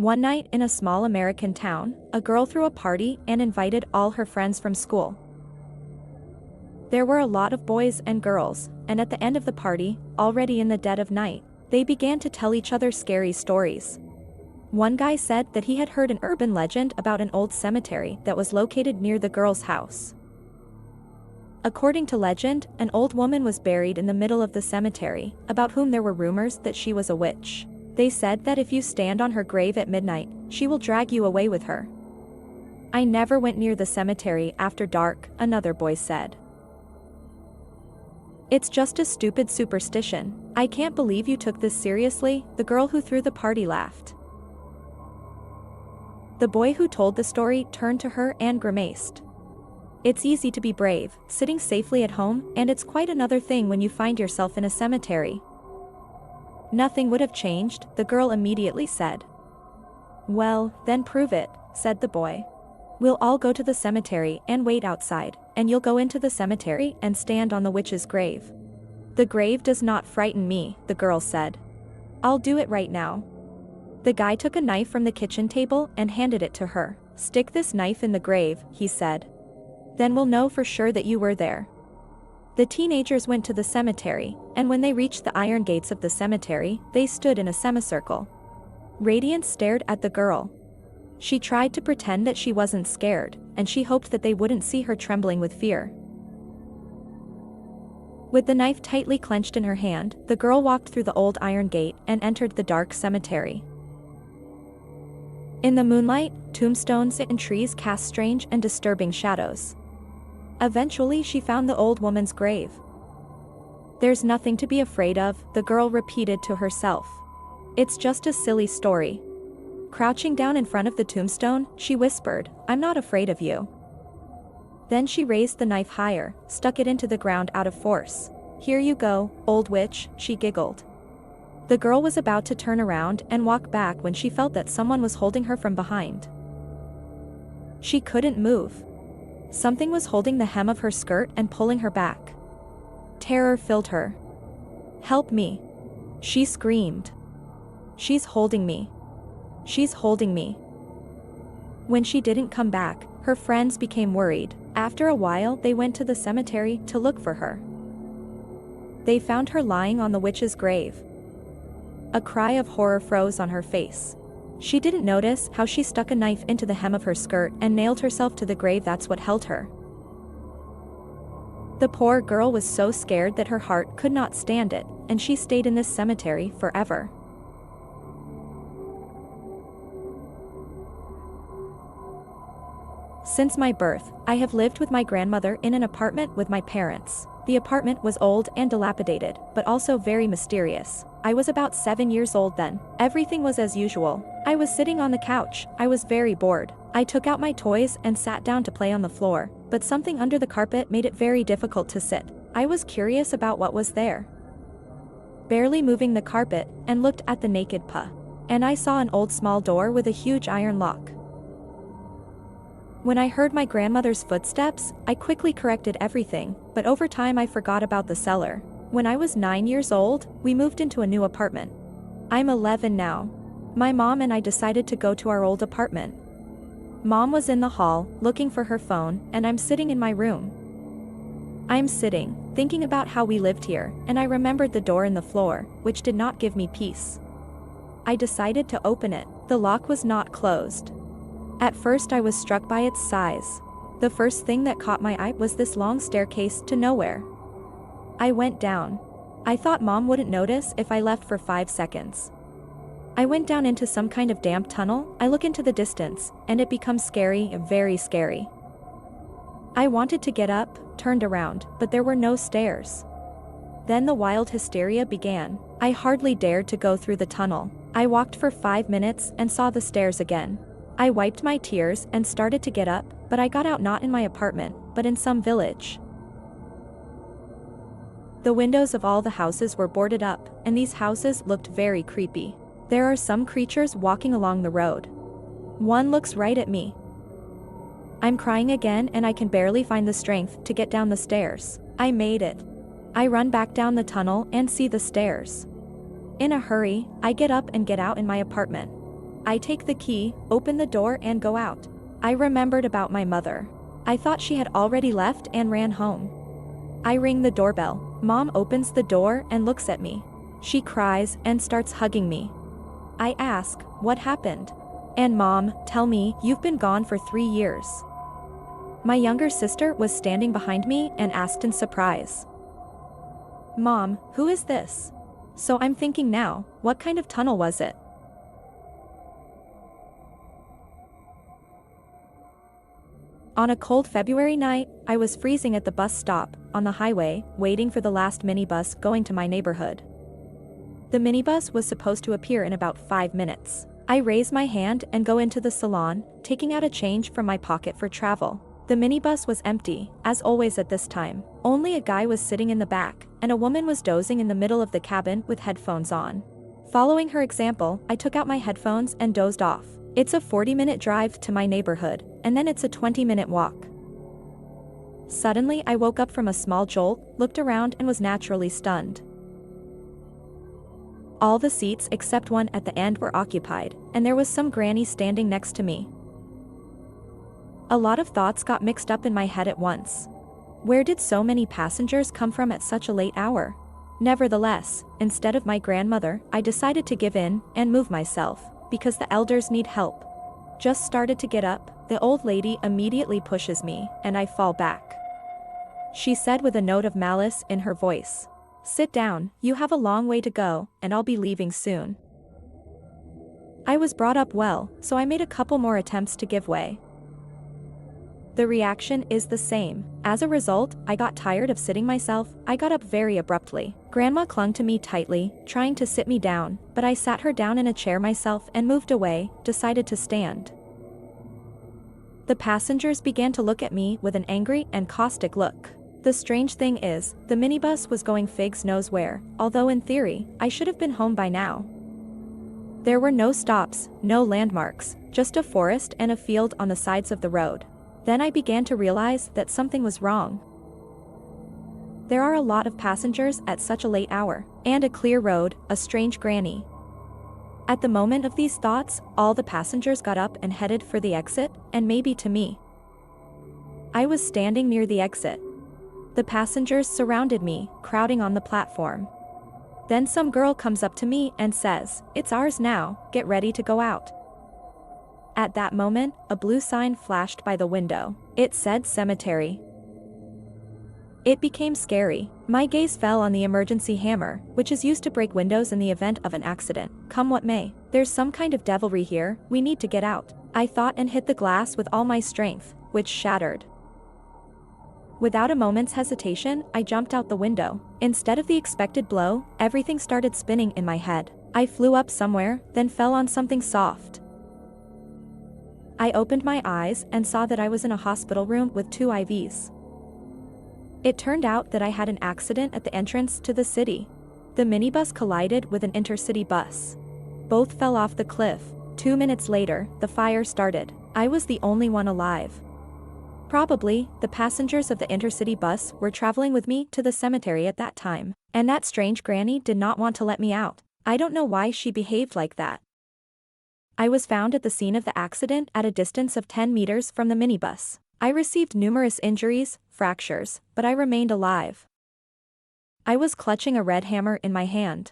One night in a small American town, a girl threw a party and invited all her friends from school. There were a lot of boys and girls, and at the end of the party, already in the dead of night, they began to tell each other scary stories. One guy said that he had heard an urban legend about an old cemetery that was located near the girl's house. According to legend, an old woman was buried in the middle of the cemetery, about whom there were rumors that she was a witch. They said that if you stand on her grave at midnight, she will drag you away with her. I never went near the cemetery after dark, another boy said. It's just a stupid superstition. I can't believe you took this seriously, the girl who threw the party laughed. The boy who told the story turned to her and grimaced. It's easy to be brave, sitting safely at home, and it's quite another thing when you find yourself in a cemetery. Nothing would have changed, the girl immediately said. Well, then prove it, said the boy. We'll all go to the cemetery and wait outside, and you'll go into the cemetery and stand on the witch's grave. The grave does not frighten me, the girl said. I'll do it right now. The guy took a knife from the kitchen table and handed it to her. Stick this knife in the grave, he said. Then we'll know for sure that you were there. The teenagers went to the cemetery, and when they reached the iron gates of the cemetery, they stood in a semicircle. Radiance stared at the girl. She tried to pretend that she wasn't scared, and she hoped that they wouldn't see her trembling with fear. With the knife tightly clenched in her hand, the girl walked through the old iron gate and entered the dark cemetery. In the moonlight, tombstones and trees cast strange and disturbing shadows. Eventually she found the old woman's grave. There's nothing to be afraid of, the girl repeated to herself. It's just a silly story. Crouching down in front of the tombstone, she whispered, I'm not afraid of you. Then she raised the knife higher, stuck it into the ground out of force. Here you go, old witch, she giggled. The girl was about to turn around and walk back when she felt that someone was holding her from behind. She couldn't move. Something was holding the hem of her skirt and pulling her back. Terror filled her. Help me. She screamed. She's holding me. She's holding me. When she didn't come back, her friends became worried. After a while, they went to the cemetery to look for her. They found her lying on the witch's grave. A cry of horror froze on her face. She didn't notice how she stuck a knife into the hem of her skirt and nailed herself to the grave. That's what held her. The poor girl was so scared that her heart could not stand it, and she stayed in this cemetery forever. Since my birth, I have lived with my grandmother in an apartment with my parents. The apartment was old and dilapidated, but also very mysterious. I was about 7 years old then. Everything was as usual. I was sitting on the couch. I was very bored. I took out my toys and sat down to play on the floor, but something under the carpet made it very difficult to sit. I was curious about what was there. Barely moving the carpet, and looked at the naked puh. And I saw an old small door with a huge iron lock. When I heard my grandmother's footsteps, I quickly corrected everything, but over time I forgot about the cellar. When I was 9 years old, we moved into a new apartment. I'm 11 now. My mom and I decided to go to our old apartment. Mom was in the hall, looking for her phone, and I'm sitting in my room. I'm sitting, thinking about how we lived here, and I remembered the door in the floor, which did not give me peace. I decided to open it. The lock was not closed. At first I was struck by its size. The first thing that caught my eye was this long staircase to nowhere. I went down. I thought Mom wouldn't notice if I left for 5 seconds. I went down into some kind of damp tunnel. I look into the distance, and it becomes scary, very scary. I wanted to get up, turned around, but there were no stairs. Then the wild hysteria began. I hardly dared to go through the tunnel. I walked for 5 minutes and saw the stairs again. I wiped my tears and started to get up, but I got out not in my apartment, but in some village. The windows of all the houses were boarded up, and these houses looked very creepy. There are some creatures walking along the road. One looks right at me. I'm crying again and I can barely find the strength to get down the stairs. I made it. I run back down the tunnel and see the stairs. In a hurry, I get up and get out in my apartment. I take the key, open the door and go out. I remembered about my mother. I thought she had already left and ran home. I ring the doorbell. Mom opens the door and looks at me. She cries and starts hugging me. I ask, what happened? And Mom, tell me, you've been gone for 3 years. My younger sister was standing behind me and asked in surprise. Mom, who is this? So I'm thinking now, what kind of tunnel was it? On a cold February night, I was freezing at the bus stop, on the highway, waiting for the last minibus going to my neighborhood. The minibus was supposed to appear in about 5 minutes. I raise my hand and go into the salon, taking out a change from my pocket for travel. The minibus was empty, as always at this time. Only a guy was sitting in the back, and a woman was dozing in the middle of the cabin with headphones on. Following her example, I took out my headphones and dozed off. It's a 40-minute drive to my neighborhood, and then it's a 20-minute walk. Suddenly I woke up from a small jolt, looked around and was naturally stunned. All the seats except one at the end were occupied, and there was some granny standing next to me. A lot of thoughts got mixed up in my head at once. Where did so many passengers come from at such a late hour? Nevertheless, instead of my grandmother, I decided to give in and move myself, because the elders need help. Just started to get up, the old lady immediately pushes me, and I fall back. She said with a note of malice in her voice, "Sit down, you have a long way to go, and I'll be leaving soon." I was brought up well, so I made a couple more attempts to give way. The reaction is the same. As a result, I got tired of sitting myself. I got up very abruptly. Grandma clung to me tightly, trying to sit me down, but I sat her down in a chair myself and moved away, decided to stand. The passengers began to look at me with an angry and caustic look. The strange thing is, the minibus was going figs knows where, although in theory, I should have been home by now. There were no stops, no landmarks, just a forest and a field on the sides of the road. Then I began to realize that something was wrong. There are a lot of passengers at such a late hour, and a clear road, a strange granny. At the moment of these thoughts, all the passengers got up and headed for the exit, and maybe to me. I was standing near the exit. The passengers surrounded me, crowding on the platform. Then some girl comes up to me and says, "It's ours now, get ready to go out." At that moment, a blue sign flashed by the window. It said cemetery. It became scary. My gaze fell on the emergency hammer, which is used to break windows in the event of an accident. Come what may, there's some kind of devilry here, we need to get out. I thought and hit the glass with all my strength, which shattered. Without a moment's hesitation, I jumped out the window. Instead of the expected blow, everything started spinning in my head. I flew up somewhere, then fell on something soft. I opened my eyes and saw that I was in a hospital room with 2 IVs. It turned out that I had an accident at the entrance to the city. The minibus collided with an intercity bus. Both fell off the cliff. 2 minutes later, the fire started. I was the only one alive. Probably, the passengers of the intercity bus were traveling with me to the cemetery at that time, and that strange granny did not want to let me out. I don't know why she behaved like that. I was found at the scene of the accident at a distance of 10 meters from the minibus. I received numerous injuries, fractures, but I remained alive. I was clutching a red hammer in my hand.